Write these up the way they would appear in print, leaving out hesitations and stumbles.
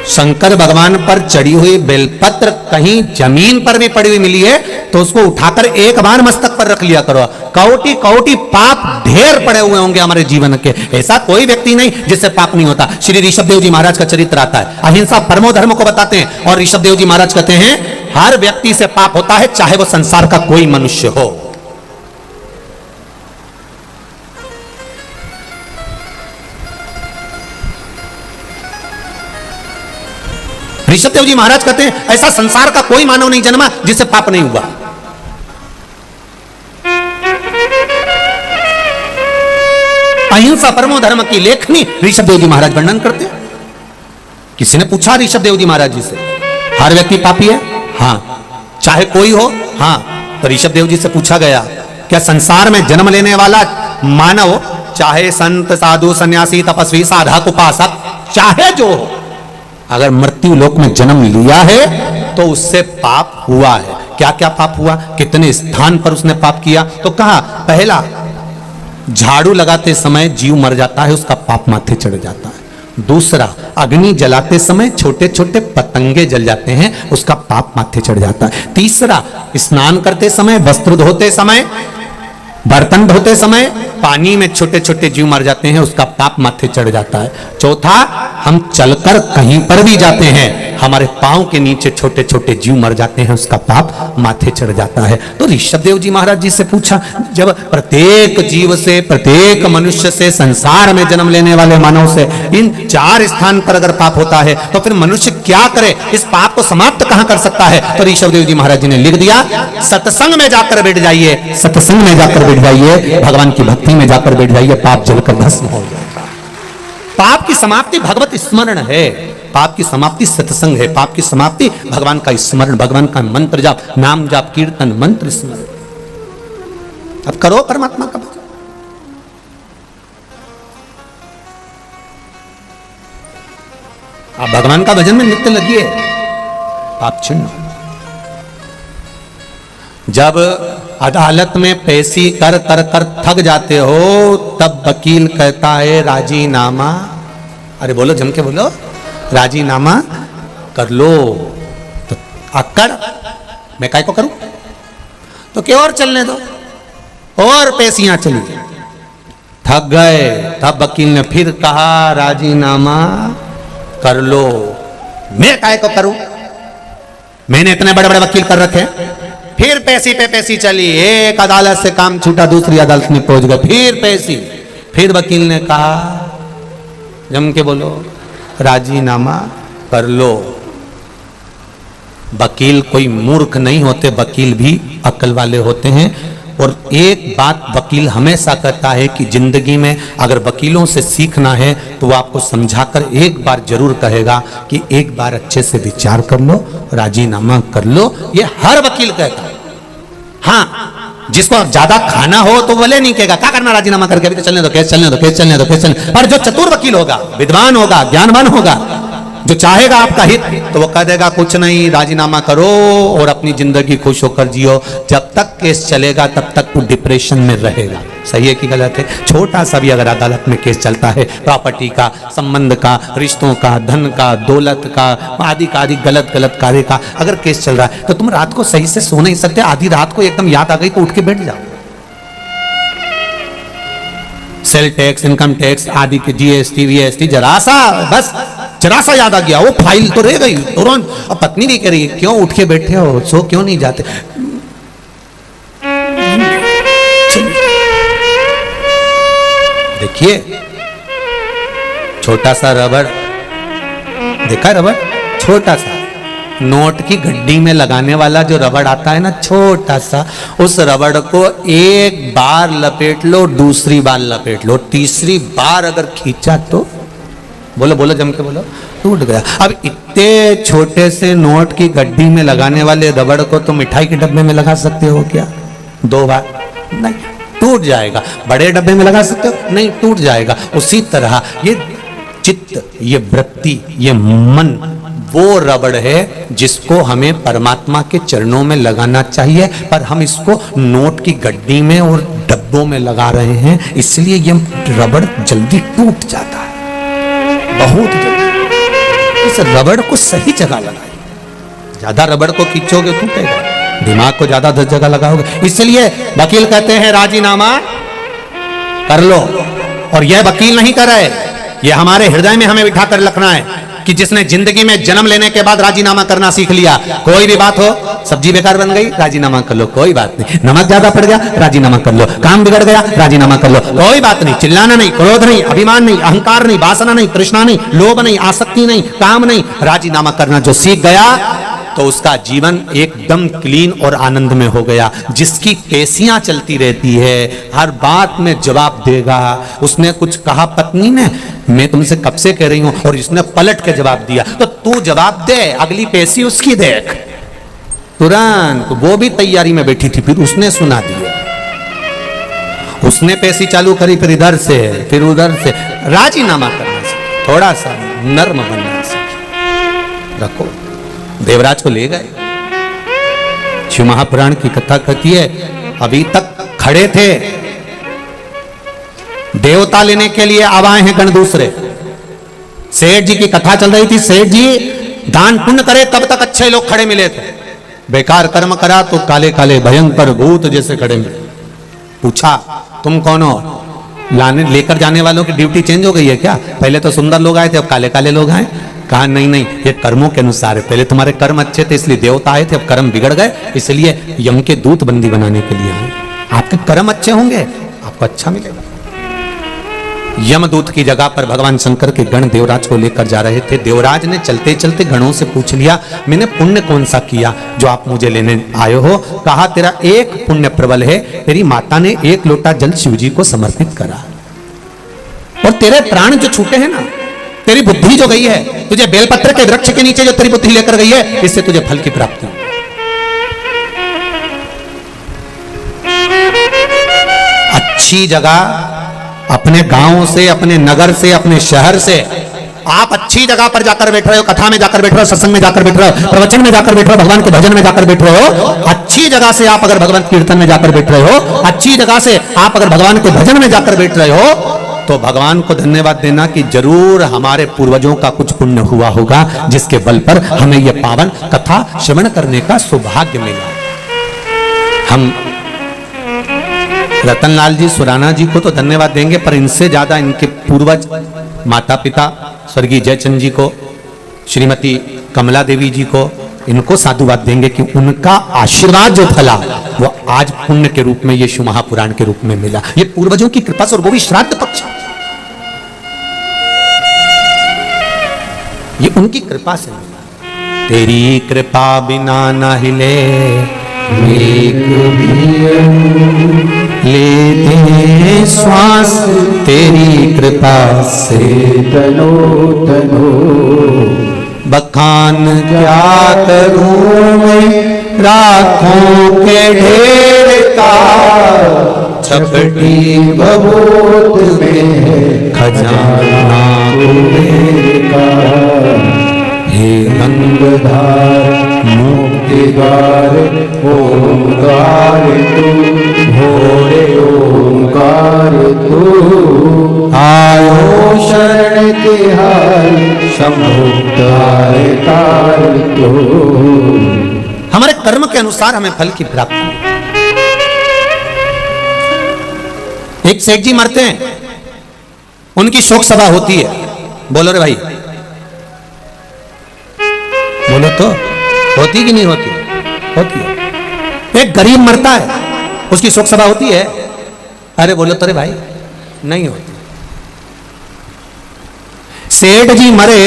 शंकर भगवान पर चढ़ी हुई बेलपत्र कहीं जमीन पर भी पड़ी हुई मिली है तो उसको उठाकर एक बार मस्तक पर रख लिया करो। कौटी कौटी पाप ढेर पड़े हुए होंगे हमारे जीवन के, ऐसा कोई व्यक्ति नहीं जिससे पाप नहीं होता। श्री ऋषभदेव जी महाराज का चरित्र आता है, अहिंसा परमो धर्म को बताते हैं, और ऋषभदेव जी महाराज कहते हैं हर व्यक्ति से पाप होता है, चाहे वो संसार का कोई मनुष्य हो। ऋषभदेव जी महाराज कहते हैं ऐसा संसार का कोई मानव नहीं जन्मा जिससे पाप नहीं हुआ। अहिंसा परमो धर्म की लेखनी ऋषभदेव जी महाराज वर्णन करते हैं। किसी ने पूछा ऋषभदेव जी महाराज जी से, हर व्यक्ति पापी है? हाँ। चाहे कोई हो? हाँ। तो ऋषभदेव जी से पूछा गया, क्या संसार में जन्म लेने वाला मानव, चाहे संत साधु सन्यासी तपस्वी साधक उपासक चाहे जो हो, अगर मृत्यु लोक में जन्म लिया है तो उससे पाप हुआ है? क्या क्या पाप हुआ, कितने स्थान पर उसने पाप किया? तो कहा, पहला, झाड़ू लगाते समय जीव मर जाता है, उसका पाप माथे चढ़ जाता है। दूसरा, अग्नि जलाते समय छोटे छोटे पतंगे जल जाते हैं, उसका पाप माथे चढ़ जाता है। तीसरा, स्नान करते समय, वस्त्र धोते समय, बर्तन धोते समय पानी में छोटे छोटे जीव मर जाते हैं, उसका पाप माथे चढ़ जाता है। चौथा, हम चलकर कहीं पर भी जाते हैं, हमारे पांव के नीचे छोटे छोटे जीव मर जाते हैं, उसका पाप माथे चढ़ जाता है। तो ऋषभदेव जी महाराज जी से पूछा, जब प्रत्येक जीव से, प्रत्येक मनुष्य से, संसार में जन्म लेने वाले मानव से इन 4 स्थान पर अगर पाप होता है तो फिर मनुष्य क्या करे, इस पाप को समाप्त कहां कर सकता है? तो ऋषभदेव जी महाराज जी ने लिख दिया, सत्संग में जाकर बैठ जाइए, सत्संग में जाकर बैठ जाइए, भगवान की भक्ति में जाकर बैठ जाइए, पाप जलकर भस्म हो जाएगा। पाप की समाप्ति भगवत स्मरण है, पाप की समाप्ति सत्संग है, पाप की समाप्ति भगवान का स्मरण, भगवान का मंत्र जाप, नाम जाप, कीर्तन, मंत्र स्मरण। अब करो परमात्मा का भजन। आप भगवान का भजन में नित्य लगिए, पाप छिन्न। जब अदालत में पेशी कर कर कर थक जाते हो तब वकील कहता है राजीनामा, अरे बोलो जम के बोलो, राजीनामा कर लो। तो अक्कड़, मैं काय को करूं? तो क्या और चलने दो, और पेशियां चली, थक गए, तब वकील ने फिर कहा राजीनामा कर लो। मैं काय को करूं, मैंने इतने बड़े बड़े वकील कर रखे। फिर पैसी पे पैसी चली, एक अदालत से काम छूटा दूसरी अदालत में पहुंच गए, फिर पैसी। फिर वकील ने कहा, जम के बोलो, राजीनामा कर लो। वकील कोई मूर्ख नहीं होते, वकील भी अक्ल वाले होते हैं। और एक बात वकील हमेशा कहता है कि जिंदगी में अगर वकीलों से सीखना है तो वो आपको समझाकर एक बार जरूर कहेगा कि एक बार अच्छे से विचार कर लो, राजीनामा कर लो। ये हर वकील कहता है। हाँ, जिसको ज्यादा खाना हो तो बोले नहीं कहेगा क्या करना राजीनामा करके, अभी तो चलने दो केस, चलने दो केस, चलने दो केस, चलने। पर जो चतुर वकील होगा, विद्वान होगा, ज्ञानवान होगा, जो चाहेगा आपका हित, तो वो कह देगा कुछ नहीं, राजीनामा करो और अपनी जिंदगी खुश होकर जियो। जब तक केस चलेगा तब तक वो डिप्रेशन में रहेगा। सही है कि गलत है? छोटा सा भी अगर अदालत में केस चलता है, प्रॉपर्टी का, संबंध का, रिश्तों का, धन का, दौलत का, आदि का आदि गलत गलत कार्य का अगर केस चल रहा है तो तुम रात को सही से सो नहीं सकते, आधी रात को एकदम याद आ गई तो उठ के बैठ जाओ। सेल टैक्स, इनकम टैक्स आदि के जीएसटी वीएसटी, जरा सा याद आ गया, वो फाइल तो रह गई तुरंत। अब पत्नी भी कह रही है, क्यों उठ के बैठे हो, सो क्यों नहीं जाते? देखिए, छोटा सा रबड़, देखा रबड़, छोटा सा नोट की गड्डी में लगाने वाला जो रबड़ आता है ना, छोटा सा, उस रबड़ को एक बार लपेट लो, दूसरी बार लपेट लो, तीसरी बार अगर खींचा तो बोलो बोलो जम के बोलो, टूट गया। अब इतने छोटे से नोट की गड्डी में लगाने वाले रबड़ को तो मिठाई के डब्बे में लगा सकते हो क्या? 2 बार? नहीं, टूट जाएगा। बड़े डब्बे में लगा सकते हो? नहीं, टूट जाएगा। उसी तरह ये चित्त, ये वृत्ति, ये मन वो रबड़ है जिसको हमें परमात्मा के चरणों में लगाना चाहिए, पर हम इसको नोट की गड्डी में और डब्बों में लगा रहे हैं, इसलिए ये रबड़ जल्दी टूट जाता है, बहुत जल्दी। उस रबड़ को सही जगह लगाइए। ज्यादा रबड़ को खींचोगे टूटेगा, दिमाग को ज्यादा 10 जगह लगाओगे। इसलिए वकील कहते हैं राजीनामा कर लो, और यह वकील नहीं कर रहे, यह हमारे हृदय में हमें बिठा कर रखना है कि जिसने जिंदगी में जन्म लेने के बाद राजीनामा करना सीख लिया, कोई भी बात हो, सब्जी बेकार बन गई राजीनामा कर लो, कोई बात नहीं, नमक ज्यादा पड़ गया राजीनामा कर लो, काम बिगड़ गया राजीनामा कर लो, कोई बात नहीं, चिल्लाना नहीं, क्रोध नहीं, अभिमान नहीं, अहंकार नहीं, वासना नहीं, तृष्णा नहीं, लोभ नहीं, आसक्ति नहीं, काम नहीं, राजीनामा करना जो सीख गया तो उसका जीवन एकदम क्लीन और आनंद में हो गया। जिसकी पेशियां चलती रहती है, हर बात में जवाब देगा। उसने कुछ कहा पत्नी ने, मैं तुमसे कब से कह रही हूं, और इसने पलट के जवाब दिया, तो तू जवाब दे, अगली पेशी उसकी देख। तुरंत वो भी तैयारी में बैठी थी, फिर उसने सुना दिया, उसने पेशी चालू करी, फिर इधर से फिर उधर से। राजीनामा करना से थोड़ा सा नर्म बनना से रखो। देवराज को ले गए। शिव महापुराण की कथा कहती है, अभी तक खड़े थे, देवता लेने के लिए अब आए हैं गण दूसरे। सेठ जी की कथा चल रही थी, सेठ जी दान पुण्य करे तब तक अच्छे लोग खड़े मिले थे, बेकार कर्म करा तो काले काले भयंकर भूत जैसे खड़े मिले। पूछा तुम कौन हो? लाने लेकर जाने वालों की ड्यूटी चेंज हो गई है क्या? पहले तो सुंदर लोग आए थे, अब काले काले लोग आए। कहा नहीं नहीं, ये कर्मों के अनुसार है, पहले तुम्हारे कर्म अच्छे थे इसलिए देवता आए थे, अब कर्म बिगड़ गए इसलिए यम के दूत बंदी बनाने के लिए आए। आपके कर्म अच्छे होंगे आपको अच्छा मिलेगा। यमदूत की जगह पर भगवान शंकर के गण देवराज को लेकर जा रहे थे। देवराज ने चलते चलते गणों से पूछ लिया, मैंने पुण्य कौन सा किया जो आप मुझे लेने आए हो? कहा तेरा एक पुण्य प्रबल है, तेरी माता ने 1 लोटा जल शिव जी को समर्पित करा, और तेरे प्राण जो छूटे हैं ना, तेरी बुद्धि जो गई है, तुझे बेलपत्र के वृक्ष के नीचे जो तेरी बुद्धि लेकर गई है, इससे तुझे फल की प्राप्ति। अच्छी जगह अपने गांव से, अपने नगर से, अपने शहर से आप अच्छी जगह पर जाकर बैठ रहे हो, कथा में जाकर बैठ रहे हो, सत्संग में जाकर बैठ रहे हो, प्रवचन में जाकर बैठ रहे हो, भगवान के भजन में जाकर बैठ रहे हो। अच्छी जगह से आप अगर भगवान कीर्तन में जाकर बैठ रहे हो, अच्छी जगह से आप अगर भगवान के भजन में जाकर बैठ रहे हो, तो भगवान को धन्यवाद देना कि जरूर हमारे पूर्वजों का कुछ पुण्य हुआ होगा, जिसके बल पर हमें यह पावन कथा श्रवण करने का सौभाग्य मिला। हम रतनलाल जी सुराना जी को तो धन्यवाद देंगे, पर इनसे ज्यादा इनके पूर्वज माता पिता स्वर्गीय जयचंद जी को, श्रीमती कमला देवी जी को, इनको साधुवाद देंगे कि उनका आशीर्वाद जो फला वो आज पुण्य के रूप में ये शिव महापुराण के रूप में मिला। ये पूर्वजों की कृपा से, और वो भी श्राद्ध पक्ष, ये उनकी कृपा से मिला। तेरी कृपा बिना न हिले लेते श्वास, तेरी कृपा से तनो तनो। बखान क्या करूं मैं राखों के ढेर का, छपटी भभूत में खजाना कुबेर का। हे गंगधार मुक्तिदार ओंकार तू, भोरे ओंकार तू। आयो शरण तिहारी शंभु तार तू। हमारे कर्म के अनुसार हमें फल की प्राप्ति। एक सेठ जी मरते हैं, उनकी शोक सभा होती है। बोलो रे भाई, बोलो तो, होती कि नहीं होती? होती है। एक गरीब मरता है, उसकी शोक सभा होती है? अरे बोलो तो रे भाई, नहीं होती। सेठ जी मरे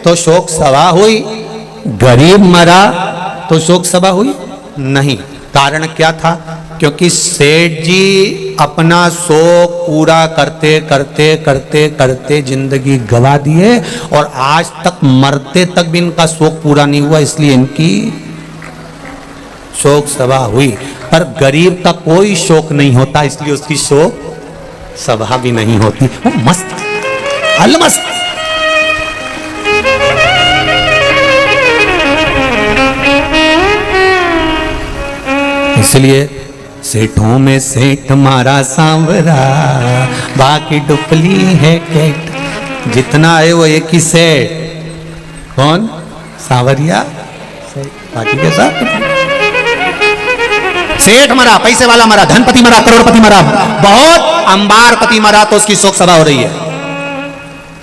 तो शोक सभा हुई, गरीब मरा तो शोक सभा हुई नहीं। कारण क्या था? क्योंकि सेठ जी अपना शोक पूरा करते करते करते करते जिंदगी गवा दिए, और आज तक मरते तक भी इनका शोक पूरा नहीं हुआ, इसलिए इनकी शोक सभा हुई। पर गरीब का कोई शोक नहीं होता, इसलिए उसकी शोक सभा भी नहीं होती। वो मस्त अलमस्त। इसलिए सेठों में सेठ मारा सांवरा, बाकी डुपली है केट। जितना है वो एक ही सेठ, कौन? सावरिया। बाकी के साथ सेठ मरा, पैसे वाला मरा, धनपति मरा, करोड़पति मरा, बहुत अंबारपति मरा तो उसकी शोक सभा हो रही है,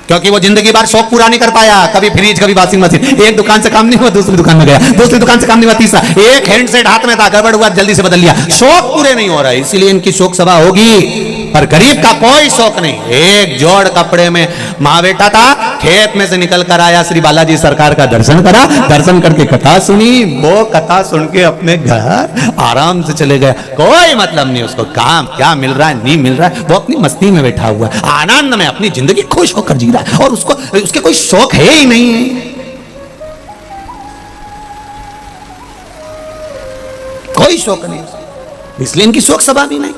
क्योंकि वो जिंदगी भर शौक पूरा नहीं कर पाया। कभी फ्रिज, कभी वॉशिंग मशीन, एक दुकान से काम नहीं हुआ दूसरी दुकान में गया, दूसरी दुकान से काम नहीं हुआ तीसरा, एक हैंडसेट हाथ में था, गड़बड़ हुआ जल्दी से बदल लिया। शौक पूरे नहीं हो रहा है, इसीलिए इनकी शोक सभा होगी। पर गरीब का कोई शौक नहीं। एक जोड़ कपड़े में माँ बेटा था, खेत में से निकल कर आया, श्री बालाजी सरकार का दर्शन करा, दर्शन करके कथा सुनी, वो कथा सुन के अपने घर आराम से चले गए। कोई मतलब नहीं उसको, काम क्या मिल रहा है नहीं मिल रहा है, वो अपनी मस्ती में बैठा हुआ है, आनंद में अपनी जिंदगी खुश होकर जी रहा है, और उसको उसके कोई शौक है ही नहीं। कोई शौक नहीं, इसलिए इनकी शोक सभा भी नहीं।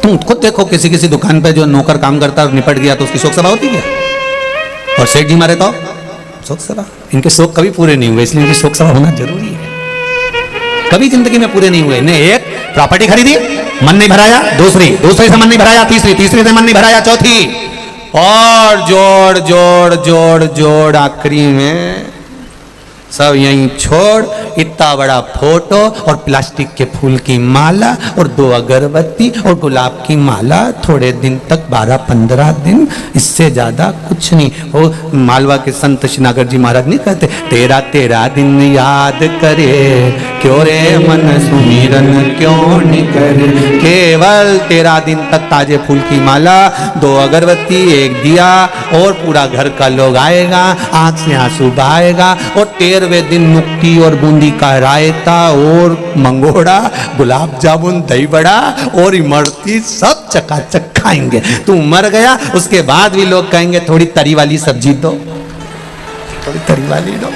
तुम खुद देखो, किसी किसी दुकान पे जो नौकर काम करता है निपट गया तो उसकी शोक सभा होती है, और सेठ जी मारे तो शोक सभा। इनके शोक कभी पूरे नहीं हुए, इसलिए इनकी शोक सभा होना जरूरी है। कभी जिंदगी में पूरे नहीं हुए। इन्हें एक प्रॉपर्टी खरीदी, मन नहीं भराया, दूसरी से मन नहीं भराया, तीसरी से मन नहीं भराया, चौथी, और जोड़ जोड़ जोड़ जोड़ आखिरी में सब यहीं छोड़, इतना बड़ा फोटो और प्लास्टिक के फूल की माला और 2 अगरबत्ती और गुलाब की माला, थोड़े दिन तक 12-15 दिन, इससे ज्यादा कुछ नहीं। वो मालवा के संत श्रीनागर जी महाराज नहीं कहते, तेरा तेरा दिन याद करे, क्यों रे मन सुमिरन क्यों नहीं करे, केवल 13 दिन तक ताजे फूल की माला, 2 अगरबत्ती, 1 दिया, और पूरा घर का लोग आएगा, आंख से आंसू बहाएगा, और 13वें दिन नुक्ती और बूंदी का रायता और मंगोड़ा, गुलाब जामुन, दही बड़ा और इमरती सब चकाचक खाएंगे। तू मर गया, उसके बाद भी लोग कहेंगे थोड़ी तरी वाली सब्जी दो, थोड़ी तरी वाली दो,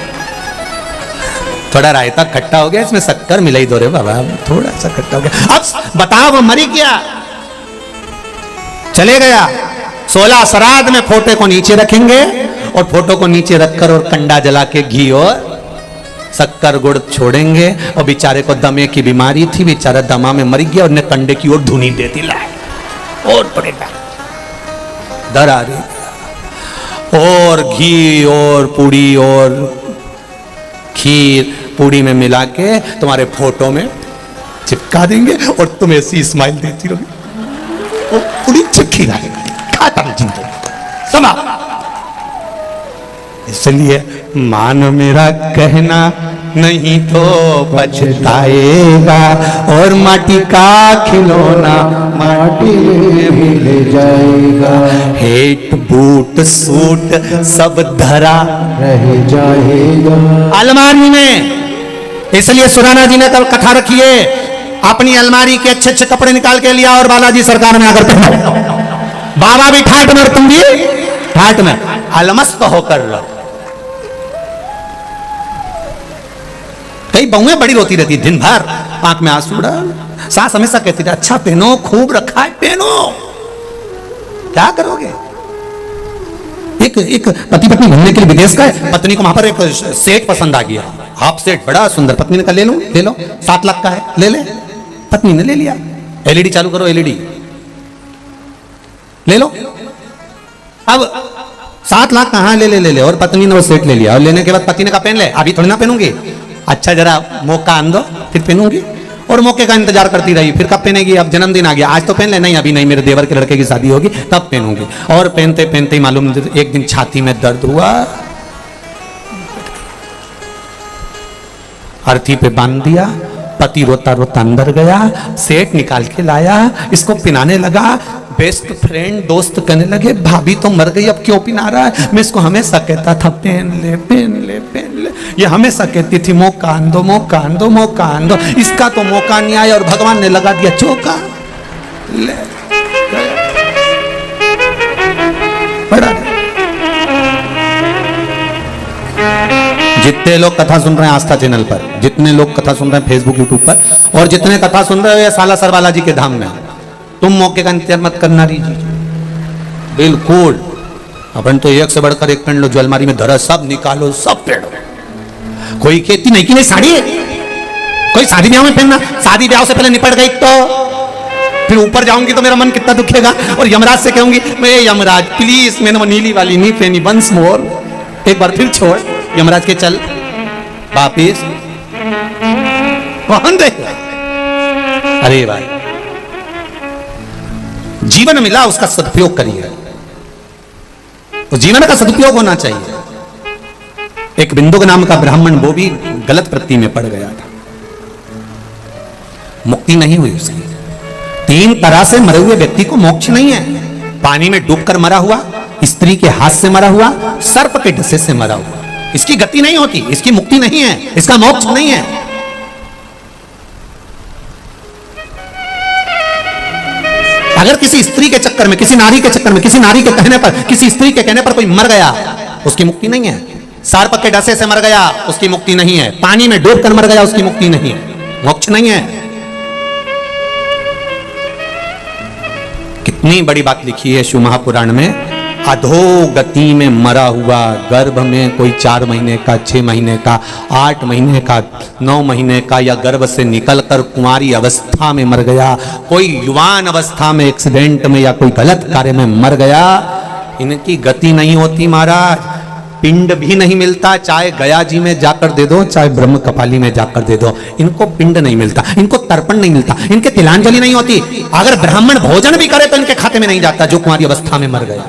थोड़ा रायता खट्टा हो गया, इसमें शक्कर मिलाई दो रे बाबा, थोड़ा सा खट्टा हो गया। अब बताओ वो मरी क्या, चले गया। 16 श्राद्ध में फोटो को नीचे रखेंगे, और फोटो को नीचे रखकर और कंडा जला के घी और शक्कर गुड़ छोड़ेंगे, और बेचारे को दमे की बीमारी थी, बेचारा दमा में मर गया, और ने कंडे की ओर धुनी दे दी, और पड़ेगा डर आ रही, और घी और पूड़ी और खीर पूड़ी में मिला के तुम्हारे फोटो में चिपका देंगे, और तुम ऐसी स्माइल देती रहोगी, वो पूड़ी चिपकी रहेगी, खाता नहीं जिंदगी समा। इसलिए मान मेरा कहना नहीं तो पछताएगा, और माटी का खिलौना माटी में मिल जाएगा, हेट बूट सूट सब धरा रह जाएगा अलमारी में। इसलिए सुराना जी ने कल कथा रखी है, अपनी अलमारी के अच्छे अच्छे कपड़े निकाल के लिया और बालाजी सरकार में आकर पहनो। बाबा भी ठाट में और तुम भी ठाट में, अलमस्त होकर रहो। कई बहुएं बड़ी रोती रहती दिन भर, आंख में आंसू डाल, सास हमेशा कहती थी अच्छा पहनो, खूब रखा है पहनो, क्या करोगे। एक पति पत्नी घूमने के लिए विदेश गए, पत्नी को वहां पर एक सेट पसंद आ गया, हाफ सेट बड़ा सुंदर, पत्नी ने कहा ले लो 7 लाख का है, ले ले। पत्नी ने ले लिया, एलईडी चालू करो, एलईडी ले लो। अब 7 लाख कहाँ ले, और पत्नी ने वो सेट ले लिया, और लेने के बाद पति ने कहा पहन ले, अभी थोड़ी ना पहनूंगी, अच्छा जरा मौका आन दो फिर पहनूंगी, और मौके का इंतजार करती रही, फिर कब पहनेगी, अब जन्मदिन आ गया, आज तो पहन ले, नहीं अभी नहीं, मेरे देवर के लड़के की शादी होगी तब पहनूंगी, और पहनते पहनते ही मालूम एक दिन छाती में दर्द हुआ, अर्थी पे बांध दिया, पति रोता रोता अंदर गया, सेठ निकाल के लाया, इसको पिनाने लगा, बेस्ट फ्रेंड दोस्त कहने लगे भाभी तो मर गई अब क्यों पिना रहा है, मैं इसको हमेशा कहता था पहन ले पहन ले पहन ले, ये हमेशा कहती थी मौका आन दो मौका आन दो मौका आन दो, इसका तो मौका नहीं आया और भगवान ने लगा दिया चौका, ले बड़ा। जितने लोग कथा सुन रहे हैं आस्था चैनल पर, जितने लोग कथा सुन रहे हैं फेसबुक यूट्यूब पर, और जितने कथा सुन रहे हो ये सालासर बालाजी के धाम में, तुम मौके का इंतजार मत करना रीजी, बिल्कुल। अपन तो एक से बढ़कर एक पेड़ लो, जो अलमारी में धरा सब निकालो, सब पेड़ो। कोई खेती नहीं की नहीं साड़ी, कोई शादी ब्याह में पहनना, शादी ब्याह से पहले निपट गई तो फिर ऊपर जाऊंगी तो मेरा मन कितना दुखेगा। और यमराज से कहूंगी मैं यमराज प्लीज मैंने वो नीली वाली नहीं पहनी, वंस मोर, एक बार फिर छोड़। यमराज के चल वापिस, कौन देगा? अरे भाई जीवन मिला उसका सदुपयोग करिए, तो जीवन का सदुपयोग होना चाहिए। एक बिंदुक नाम का ब्राह्मण वो भी गलत वृत्ति में पड़ गया था, मुक्ति नहीं हुई उसकी। 3 तरह से मरे हुए व्यक्ति को मोक्ष नहीं है। पानी में डूबकर मरा हुआ, स्त्री के हाथ से मरा हुआ, सर्प के डसे से मरा हुआ, इसकी गति नहीं होती, इसकी मुक्ति नहीं है, इसका मोक्ष नहीं है। अगर किसी स्त्री के चक्कर में, किसी नारी के चक्कर में, किसी नारी के कहने पर, किसी स्त्री के कहने पर कोई मर गया, उसकी मुक्ति नहीं है। सर्प के डसे से मर गया, उसकी मुक्ति नहीं है। पानी में डूबकर मर गया, उसकी मुक्ति नहीं है, मोक्ष नहीं है। कितनी बड़ी बात लिखी है शिव महापुराण में, अधोगति में मरा हुआ, गर्भ में कोई 4 महीने का, 6 महीने का, 8 महीने का, 9 महीने का, या गर्भ से निकलकर कुंवारी अवस्था में मर गया, कोई युवान अवस्था में एक्सीडेंट में या कोई गलत कार्य में मर गया, इनकी गति नहीं होती महाराज। पिंड भी नहीं मिलता, चाहे गया जी में जाकर दे दो, चाहे ब्रह्म कपाली में जाकर दे दो, इनको पिंड नहीं मिलता, इनको तर्पण नहीं मिलता, इनके तिलांजलि नहीं होती। अगर ब्राह्मण भोजन भी करे तो इनके खाते में नहीं जाता, जो कुंवारी अवस्था में मर गया।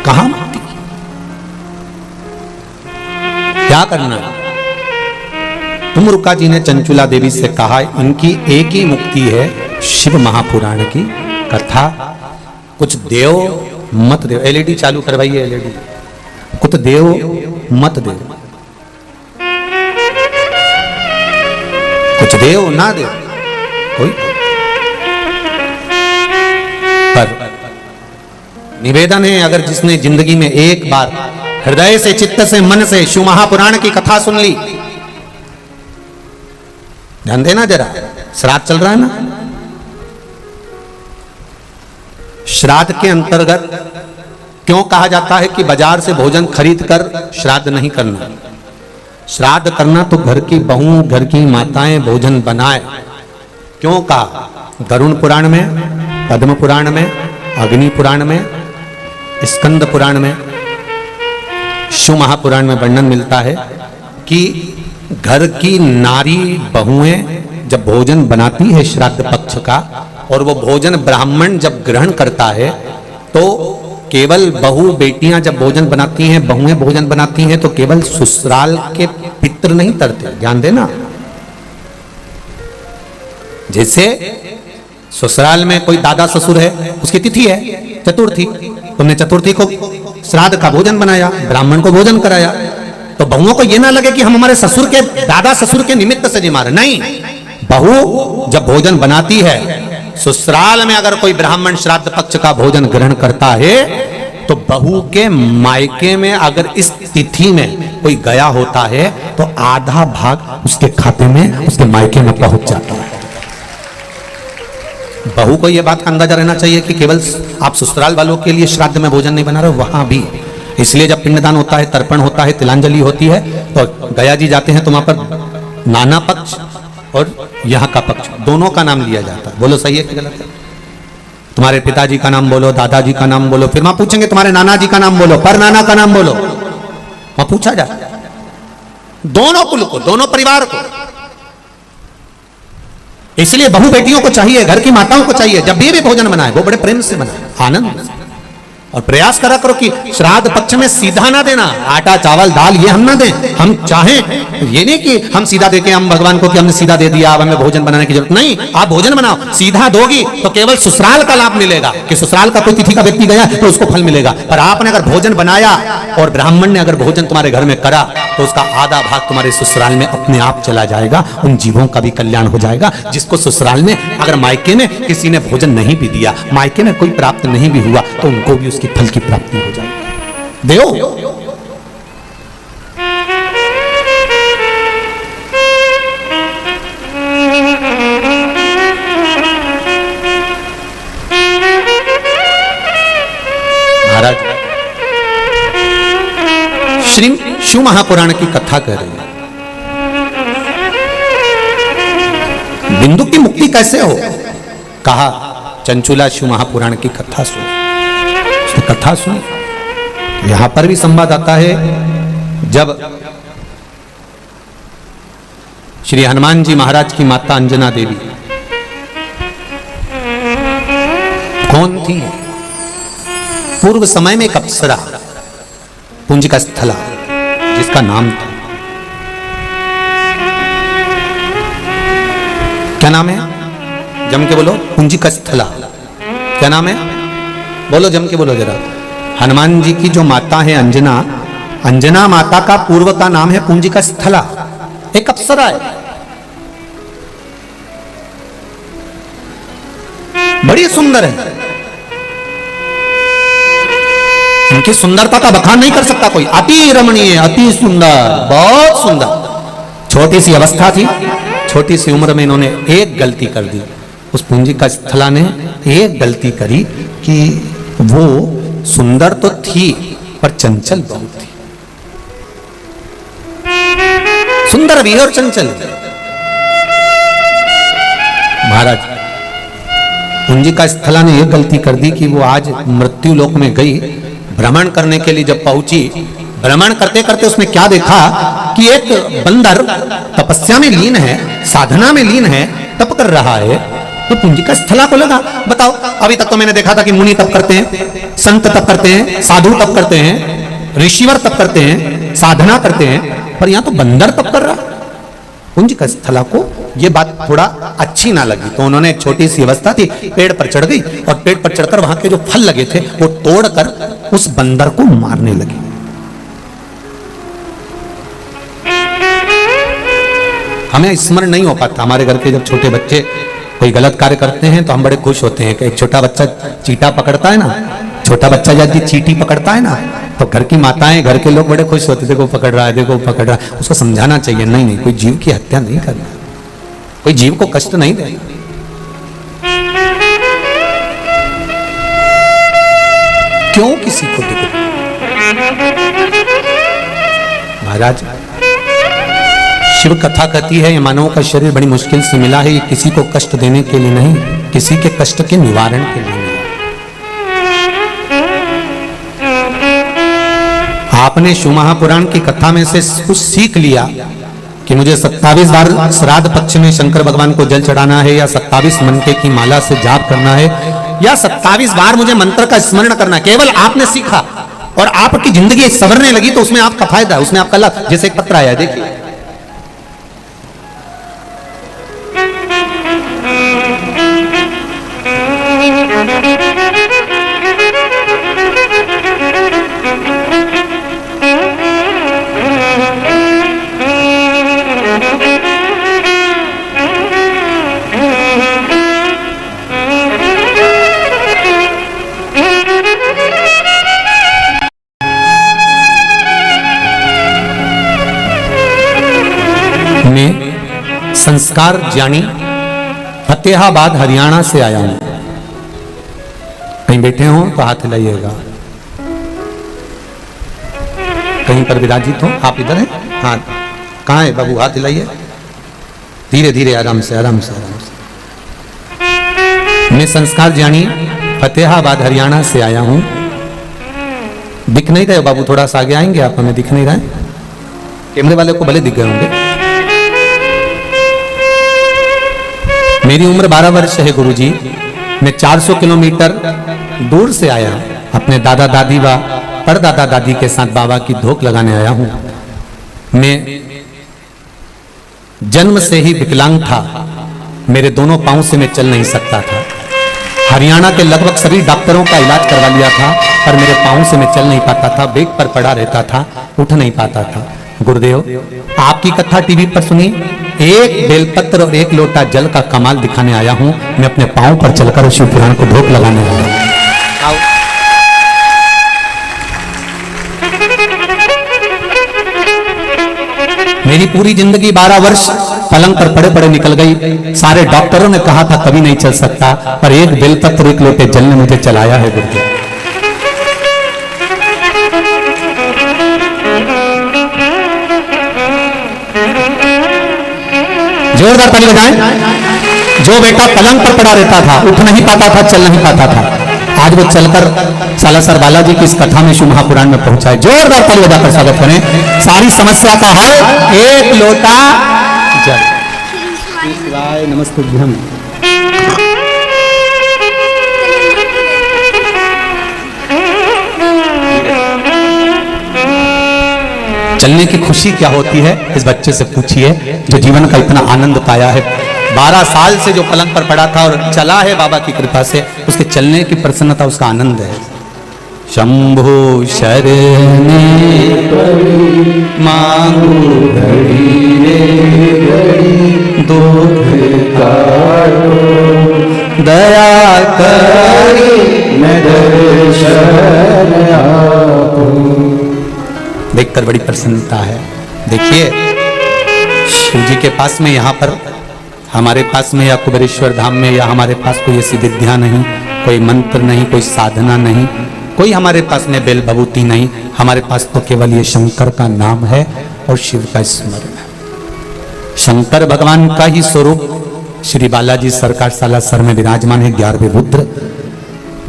कहां मुक्ति? क्या करना? तुमरुका जी ने चंचुला देवी से कहा इनकी एक ही मुक्ति है, शिव महापुराण की कथा। कुछ देव मत देव, एलईडी चालू करवाइए, एलईडी। कुछ देव मत देव, कुछ देव ना देव, कोई पर निवेदन है, अगर जिसने जिंदगी में एक बार हृदय से, चित्त से, मन से शिव महापुराण की कथा सुन ली, ध्यान देना जरा, श्राद्ध चल रहा है ना, श्राद्ध के अंतर्गत क्यों कहा जाता है कि बाजार से भोजन खरीद कर श्राद्ध नहीं करना? श्राद्ध करना तो घर की बहू, घर की माताएं भोजन बनाए। क्यों कहा? गरुण पुराण में, पद्म पुराण में, अग्नि पुराण में, स्कंद पुराण में, शिव महापुराण में वर्णन मिलता है कि घर की नारी बहुएं जब भोजन बनाती है श्राद्ध पक्ष का, और वो भोजन ब्राह्मण जब ग्रहण करता है, तो केवल बहू बेटियां जब भोजन बनाती हैं, बहुएं भोजन बनाती हैं, तो केवल ससुराल के पितृ नहीं तरते। ध्यान देना, जैसे ससुराल में कोई दादा ससुर है, उसकी तिथि है चतुर्थी, तुमने चतुर्थी को श्राद्ध का भोजन बनाया, ब्राह्मण को भोजन कराया, तो बहुओं को यह ना लगे कि हम हमारे ससुर के, दादा ससुर के निमित्त से जी मारे। नहीं, बहू जब भोजन बनाती है, ससुराल में अगर कोई ब्राह्मण श्राद्ध पक्ष का भोजन ग्रहण करता है, तो बहू के मायके में अगर इस तिथि में कोई गया होता है, तो आधा भाग उसके खाते में, उसके मायके में पहुंच जाता है। बहू को यह बात का अंदाजा रहना चाहिए कि केवल आप ससुराल वालों के लिए श्राद्ध में भोजन नहीं बना रहे, वहां भी। इसलिए जब पिंडदान होता है, तर्पण होता है, तिलांजलि होती है, तो गया जी जाते हैं, तो वहां पर नाना पक्ष और यहाँ का पक्ष दोनों का नाम लिया जाता है। बोलो सही है कि गलत है? तुम्हारे पिताजी का नाम बोलो, दादाजी का नाम बोलो, फिर वहां पूछेंगे तुम्हारे नाना जी का नाम बोलो, पर नाना का नाम बोलो, वहां पूछा जाता है। दोनों कुल को, दोनों परिवार को। इसलिए बहू बेटियों को चाहिए, घर की माताओं को चाहिए, जब भी भोजन बनाए वो बड़े प्रेम से बनाए, आनंद, और प्रयास करा करो कि श्राद्ध पक्ष में सीधा ना देना, आटा चावल दाल ये हम ना दें। हम चाहें ये नहीं कि हम सीधा देके हम भगवान को कि हमने सीधा दे दिया, अब हमें भोजन बनाने की जरूरत नहीं। आप भोजन बनाओ, सीधा दोगी तो केवल ससुराल का लाभ मिलेगा, कि ससुराल का कोई तिथि का व्यक्ति गया तो उसको फल मिलेगा। पर आपने अगर भोजन बनाया और ब्राह्मण ने अगर भोजन तुम्हारे घर में करा, तो उसका आधा भाग तुम्हारे ससुराल में अपने आप चला जाएगा, उन जीवों का भी कल्याण हो जाएगा। जिसको ससुराल में, अगर मायके में किसी ने भोजन नहीं भी दिया, मायके में कोई प्राप्त नहीं भी हुआ, तो उनको भी उसकी फल की प्राप्ति हो जाएगी। देव महाराज श्री शिव महापुराण की कथा कर रहे हैं। बिंदु की मुक्ति कैसे हो? कहा चंचुला शिव महापुराण की कथा सुन। उसने कथा सुनी। यहां पर भी संवाद आता है, जब श्री हनुमान जी महाराज की माता अंजना देवी कौन थी? पूर्व समय में एक अप्सरा पुंजिका स्थला जिसका नाम था, क्या नाम है? जम के बोलो। पुंजिका स्थला। क्या नाम है? बोलो, जम के बोलो जरा। हनुमान जी की जो माता है अंजना, अंजना माता का पूर्व का नाम है पुंजिका स्थला। एक अप्सरा है, बड़ी सुंदर है। उनकी सुंदरता का बखान नहीं कर सकता कोई। अति रमणीय, अति सुंदर, बहुत सुंदर। छोटी सी अवस्था थी, छोटी सी उम्र में इन्होंने एक गलती कर दी। उस पुंजिका स्थला ने एक गलती करी कि वो सुंदर तो थी पर चंचल बहुत थी। सुंदर भी और चंचल। महाराज पुंजिका स्थला ने एक गलती कर दी कि वो आज मृत्यु लोक में गई, भ्रमण करने के लिए जब पहुंची, भ्रमण करते करते उसने क्या देखा कि एक बंदर तपस्या में लीन है, साधना में लीन है, तप कर रहा है। तो पुंजिका स्थला को लगा, बताओ अभी तक तो मैंने देखा था कि मुनि तप करते हैं, संत तप करते हैं, साधु तप करते हैं, ऋषिवर तप करते हैं, साधना करते हैं, पर यहां तो बंदर तप कर रहा। पुंजिका स्थला को ये बात थोड़ा अच्छी ना लगी, तो उन्होंने एक छोटी सी अवस्था थी, पेड़ पर चढ़ गई और पेड़ पर चढ़कर वहां के जो फल लगे थे वो तोड़कर उस बंदर को मारने लगी। हमें स्मरण नहीं हो पाता। हमारे घर के जब छोटे बच्चे कोई गलत कार्य करते हैं तो हम बड़े खुश होते हैं कि एक छोटा बच्चा चींटा पकड़ता है ना, छोटा बच्चा जब चींटी पकड़ता है ना, तो घर की माताएं, घर के लोग बड़े खुश होते, देखो पकड़ रहा है, देखो पकड़ रहा है। उसको समझाना चाहिए, नहीं नहीं, कोई जीव की हत्या नहीं करना, कोई जीव को कष्ट नहीं देना। क्यों किसी को देखो? महाराज शिव कथा कहती है, ये मानव का शरीर बड़ी मुश्किल से मिला है, ये किसी को कष्ट देने के लिए नहीं, किसी के कष्ट के निवारण के लिए मिला। आपने शिव महापुराण की कथा में से कुछ सीख लिया कि मुझे 27 बार श्राद्ध पक्ष में शंकर भगवान को जल चढ़ाना है, या 27 मनके की माला से जाप करना है, या 27 बार मुझे मंत्र का स्मरण करना। केवल आपने सीखा और आपकी जिंदगी संवरने लगी, तो उसमें आपका फायदा, उसमें आपका लाभ। जैसे एक पत्र आया, देखिए, संस्कार ज्ञानी फतेहाबाद हरियाणा से आया हूं। कहीं बैठे हो तो हाथ हिलाइएगा, कहीं पर विराजित हो। आप इधर हैं? हाँ, कहाँ है बाबू? हाथ हिलाइए, धीरे धीरे, आराम से, आराम से, आराम से। मैं संस्कार ज्ञानी फतेहाबाद हरियाणा से आया हूं। दिख नहीं रहे बाबू? थोड़ा सा आगे आएंगे आप? हमें दिख नहीं रहा है। कैमरे वाले को भले दिख गए होंगे। मेरी उम्र 12 वर्ष है गुरुजी। मैं 400 किलोमीटर दूर से आया, अपने दादा दादी व परदादा दादी के साथ बाबा की धोख लगाने आया हूं। मैं जन्म से ही विकलांग था, मेरे दोनों पांव से मैं चल नहीं सकता था। हरियाणा के लगभग सभी डॉक्टरों का इलाज करवा लिया था, पर मेरे पांव से मैं चल नहीं पाता था, बेड पर पड़ा रहता था, उठ नहीं पाता था। गुरुदेव, आपकी कथा टीवी पर सुनी, एक बेलपत्र और एक लोटा जल का कमाल दिखाने आया हूं। मैं अपने पांव पर चलकर शिव पुराण को धोख लगाने आया हूं। मेरी पूरी जिंदगी 12 वर्ष पलंग पर पड़े पड़े निकल गई। सारे डॉक्टरों ने कहा था कभी नहीं चल सकता, पर एक बेलपत्र एक लोटे जल ने मुझे चलाया है। गुरुदेव, जोरदार ताली बजाएं। जो बेटा पलंग पर पड़ा रहता था, उठ नहीं पाता था, चल नहीं पाता था, आज वो चलकर सालासर बालाजी की इस कथा में शिव महापुराण में पहुंचा है। जोरदार ताली बजाकर स्वागत करें। सारी समस्या का हल एक लोटा जल। नमस्तुभ्यम। चलने की खुशी क्या होती है इस बच्चे से पूछिए, जो जीवन का इतना आनंद पाया है। 12 साल से जो पलंग पर पड़ा था और चला है बाबा की कृपा से, उसके चलने की प्रसन्नता, उसका आनंद है। शंभु शरणे मांगू घड़ी रे घड़ी, दुख काटो दया करी मैं दर्शन आपो। देखकर बड़ी प्रसन्नता है। देखिए शिव जी के पास में, यहाँ पर हमारे पास में या कुबेरेश्वर धाम में या हमारे पास कोई ऐसी विद्या नहीं, कोई मंत्र नहीं, कोई साधना नहीं, कोई हमारे पास में बेल भभूति नहीं। हमारे पास तो केवल ये शंकर का नाम है और शिव का स्मरण है। शंकर भगवान का ही स्वरूप श्री बालाजी सरकार सालासर में विराजमान है। 11वें रुद्र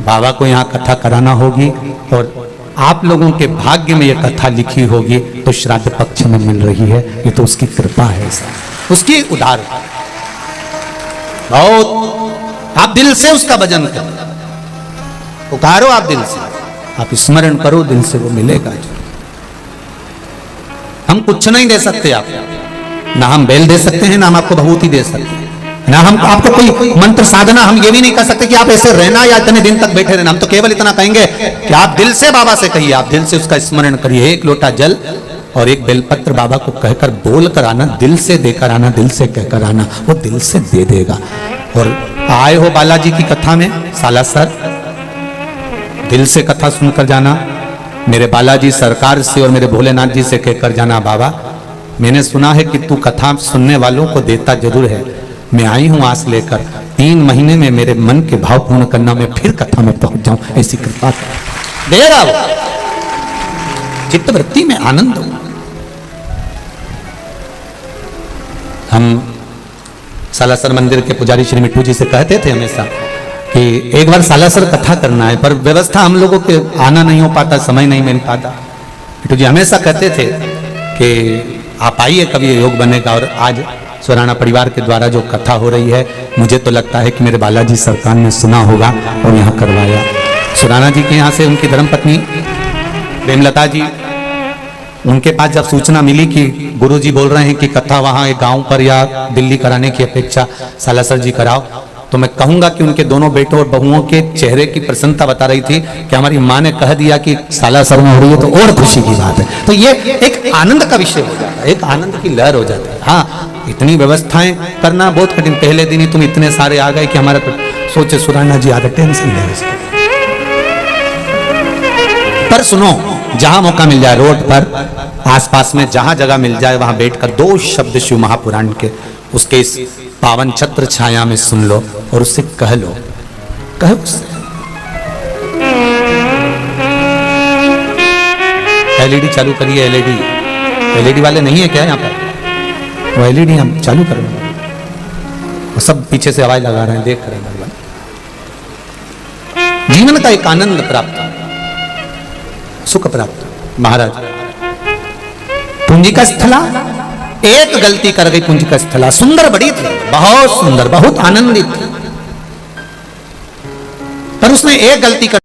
बाबा को यहाँ कथा कराना होगी और आप लोगों के भाग्य में यह कथा लिखी होगी तो श्राद्ध पक्ष में मिल रही है। ये तो उसकी कृपा है, उसकी उदार। बहुत आप दिल से उसका भजन करो, पुकारो आप दिल से, आप स्मरण करो दिल से, वो मिलेगा। हम कुछ नहीं दे सकते आपको, ना हम बेल दे सकते हैं, ना हम आपको भभूति दे सकते हैं, ना हम आपको कोई मंत्र साधना, हम ये भी नहीं कर सकते कि आप ऐसे रहना या इतने दिन तक बैठे रहना। हम तो केवल इतना कहेंगे कि आप दिल से बाबा से कहिए, आप दिल से उसका स्मरण करिए। एक लोटा जल और एक बेलपत्र बाबा को कहकर बोल कर आना, दिल से देकर आना, दिल से कहकर आना, वो दिल से दे देगा। और आए हो बालाजी की कथा में सालासर, दिल से कथा सुनकर जाना, मेरे बालाजी सरकार से और मेरे भोलेनाथ जी से कहकर जाना, बाबा मैंने सुना है कि तू कथा सुनने वालों को देता जरूर है, मैं आई हूं आस लेकर, 3 महीने में मेरे मन के भाव पूर्ण करना, मैं फिर कथा में पहुंच जाऊं, ऐसी कृपा देगा वो। चित्तवृत्ति में आनंद हो। हम सालासर मंदिर के पुजारी श्री मिट्टू जी से कहते थे हमेशा कि एक बार सालासर कथा करना है, पर व्यवस्था हम लोगों के आना नहीं हो पाता, समय नहीं मिल पाता। मिट्टू जी हमेशा कहते थे कि आप आइए, कभी योग बनेगा। और आज सुराना परिवार के द्वारा जो कथा हो रही है, मुझे तो लगता है कि मेरे बालाजी सरकार ने सुना होगा और यहाँ करवाया। सुराना जी के यहाँ से उनकी धर्मपत्नी प्रेमलता जी, उनके पास जब सूचना मिली कि गुरुजी बोल रहे हैं कि कथा वहाँ एक गांव पर या दिल्ली कराने की अपेक्षा सालासर जी कराओ, तो मैं कहूंगा कि उनके दोनों बेटों और बहुओं के चेहरे की प्रसन्नता बता रही थी कि हमारी माँ ने कह दिया कि सालासर में हो रही है, तो और खुशी की बात है। तो ये एक आनंद का विषय हो जाता है, एक आनंद की लहर हो जाती है। हाँ, इतनी व्यवस्थाएं करना बहुत कठिन। पहले दिन ही तुम इतने सारे आ गए कि हमारा सोचे सुराना जी आगे टेंशन ले इसके। पर सुनो, जहां मौका मिल जाए, रोड पर आसपास में जहां जगह मिल जाए, वहां बैठकर 2 शब्द शिव महापुराण के उसके इस पावन छत्र छाया में सुन लो और उससे कह लो, कहो उससे। एलईडी चालू करिए। एलईडी वाले नहीं है क्या यहाँ पर? वो एलईडी हम चालू कर रहे हैं, वो सब पीछे से आवाज लगा रहे हैं, देख रहे हैं। जीवन का एक आनंद प्राप्त, सुख प्राप्त। महाराज पुंजिका स्थला एक गलती कर गई। पुंजिका स्थला सुंदर बड़ी थी, बहुत सुंदर, बहुत आनंदित, पर उसने एक गलती कर